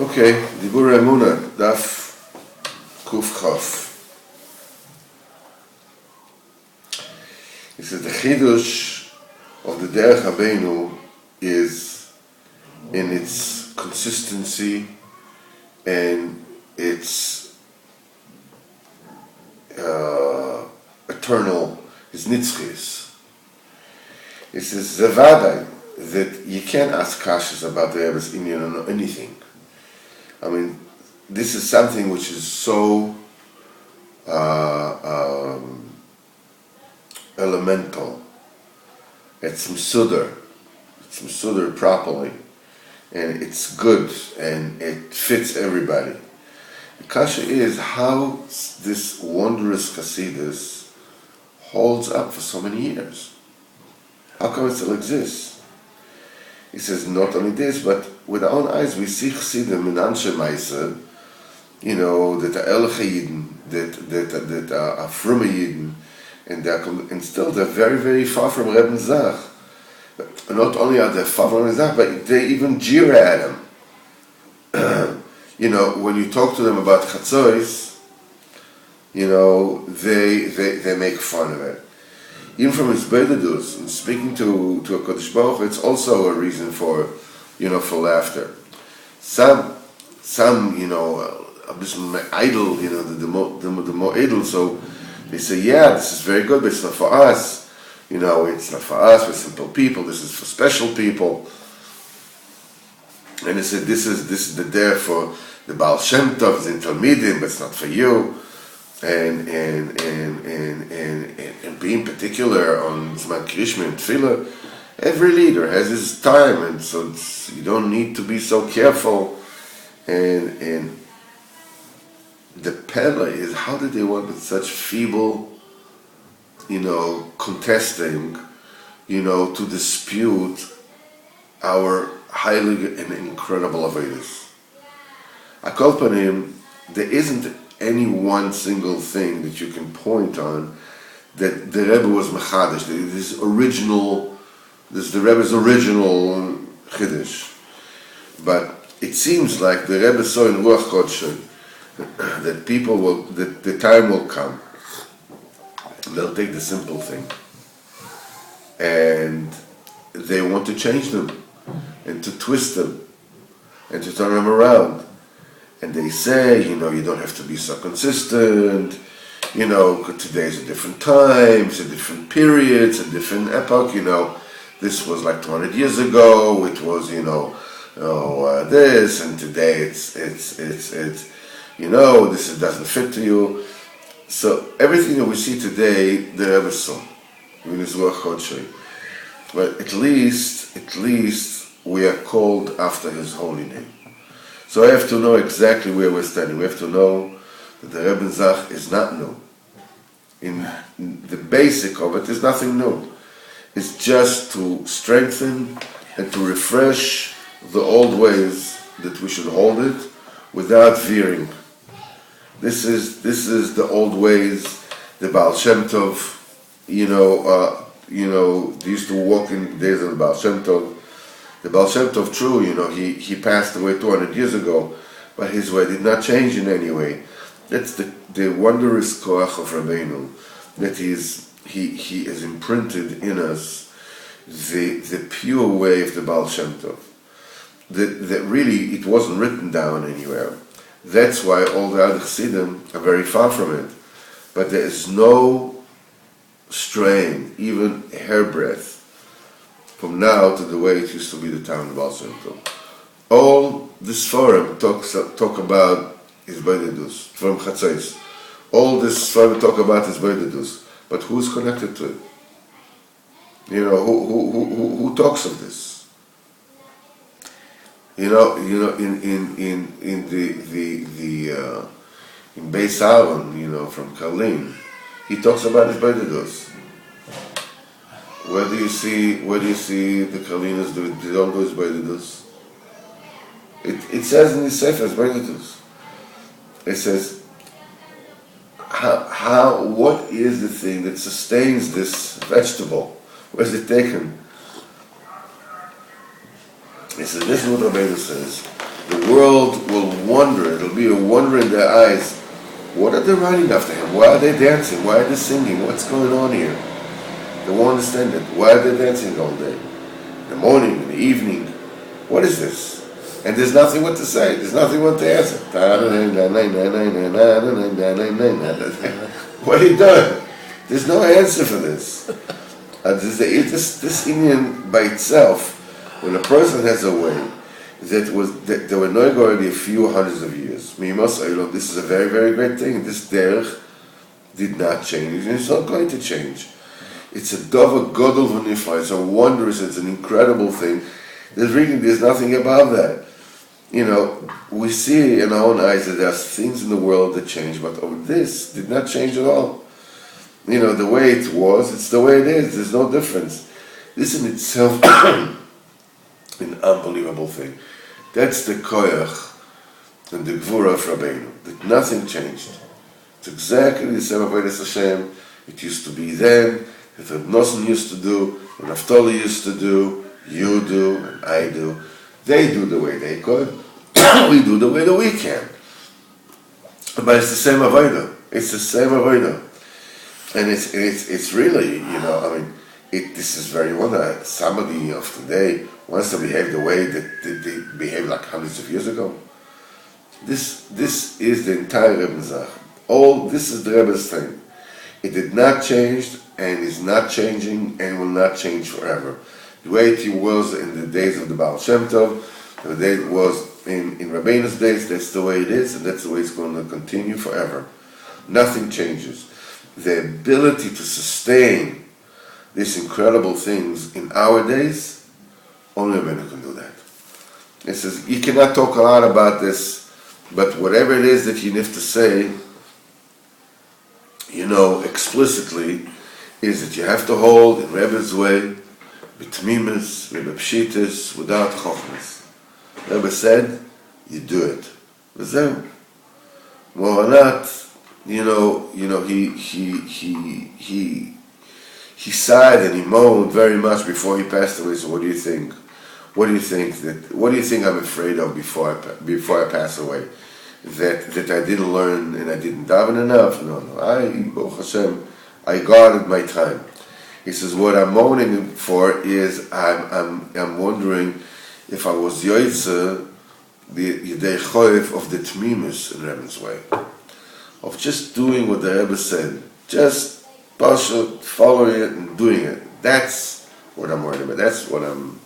Okay, Diburei Emunah, Daf Kuf Chaf. He says the Chidush of the Derech Habeinu is in its consistency and its eternal, his nitzchis. It says Zevadai, that you can't ask kashas about the Rebbe's Inyan or anything. I mean, this is something which is so elemental. It's msudar properly, and it's good, and it fits everybody. The kasha is how this wondrous Chassidus holds up for so many years. How come it still exists? He says, not only this, but with our own eyes, we see Chassidim in Anshe Maisa, that are Elche Yidden, that are Frumme Yidden, and still they're very, very far from Rebbe Zach. Not only are they far from Rebbe Zach, but they even jeer at him. When you talk to them about Chatzois, they make fun of it. Even from his Beidadus, and speaking to a Kodesh Baruch Hu, it's also a reason for laughter. Some, a bit idle, the more idle, so they say, yeah, this is very good, but it's not for us. It's not for us, we're simple people, this is for special people. And they said, this is the dare for the Baal Shem Tov, the Talmidim, but it's not for you. And being particular on Zman Krishma and Tefillah, every leader has his time, and so you don't need to be so careful. And the Pella is, how did they want with such feeble, contesting, to dispute our highly and incredible avodas. I call upon him, there isn't any one single thing that you can point on that the Rebbe was mechadish, this the Rebbe's original chiddush. But it seems like the Rebbe saw in Ruach Kodesh that the time will come. They'll take the simple thing and they want to change them and to twist them and to turn them around. And they say, you don't have to be so consistent, today's a different time, it's a different period, it's a different epoch, this was like 200 years ago, it was, this, and today it's this doesn't fit to you. So everything that we see today, the Rebbe saw, in his Ruach Kodesh. But at least we are called after his holy name. So I have to know exactly where we're standing. We have to know that the Rebbe Zach is not new. In the basic of it is nothing new. It's just to strengthen and to refresh the old ways that we should hold it without veering. This is the old ways. The Baal Shem Tov, they used to walk in the days of the Baal Shem Tov. The Baal Shem Tov, true, he passed away 200 years ago, but his way did not change in any way. That's the wondrous koach of Rabbeinu, that he has imprinted in us the pure way of the Baal Shem Tov. That really, it wasn't written down anywhere. That's why all the other Chassidim are very far from it. But there is no strain, even a hairbreadth, from now to the way it used to be the time of Baal Shem Tov. All this forum talk about is Beidadus, from Chatzais. All this forum talk about is Beidadus. But who's connected to it? Who talks of this? In Beis Aaron, from Karlin, he talks about his Beidadus. Where do you see the Kalinas do it? They don't do his Beidadus. It says in the Sefer it's Beidadus. It says what is the thing that sustains this vegetable? Where's it taken? He says, this is what Rabbeinu says. The world will wonder, it'll be a wonder in their eyes. What are they running after him? Why are they dancing? Why are they singing? What's going on here? They won't understand it. Why are they dancing all day? In the morning, in the evening. What is this? And there's nothing what to say. There's nothing what to answer. What are you doing? There's no answer for this. This Indian by itself, when a person has a way, that they were knowing already a few hundreds of years. This is a very, very great thing. This derech did not change, and it's not going to change. It's a davar gadol v'nifla. It's a wondrous, it's an incredible thing. There's nothing above that. We see in our own eyes that there's things in the world that change, but this did not change at all. The way it was, it's the way it is. There's no difference. This in itself an unbelievable thing. That's the koyach and the gvura of Rabbeinu. That nothing changed. It's exactly the same avodas Hashem. It used to be then, that Reb Nosson used to do, and Naftali used to do, you do, and I do. They do the way they could. We do the way that we can. But it's the same avodah. It's the same avodah. And it's really, this is very wonderful. Somebody of today wants to behave the way that they behaved like hundreds of years ago. This is the entire Rebbe Zach. This is the Rebbe's thing. It did not change and is not changing and will not change forever. The way it was in the days of the Baal Shem Tov, the way it was in Rabbeinu's days, that's the way it is, and that's the way it's going to continue forever. Nothing changes. The ability to sustain these incredible things in our days, only Rabbeinu can do that. It says, you cannot talk a lot about this, but whatever it is that you need to say, explicitly, is that you have to hold in Rebbe's way, b'tmimus, Rebbe Pshitis, without chokhmas. Rebbe said, you do it. V'zeu. More or not, he sighed and he moaned very much before he passed away. So what do you think? What do you think I'm afraid of before I pass away? That I didn't learn and I didn't daven enough? No. Baruch Hashem, I guarded my time. He says, what I'm moaning for is I'm wondering if I was yoytze the yidei choyev of the tmimus in Rebbe's way, of just doing what the Rebbe said, just following it and doing it. That's what I'm worried about. That's what I'm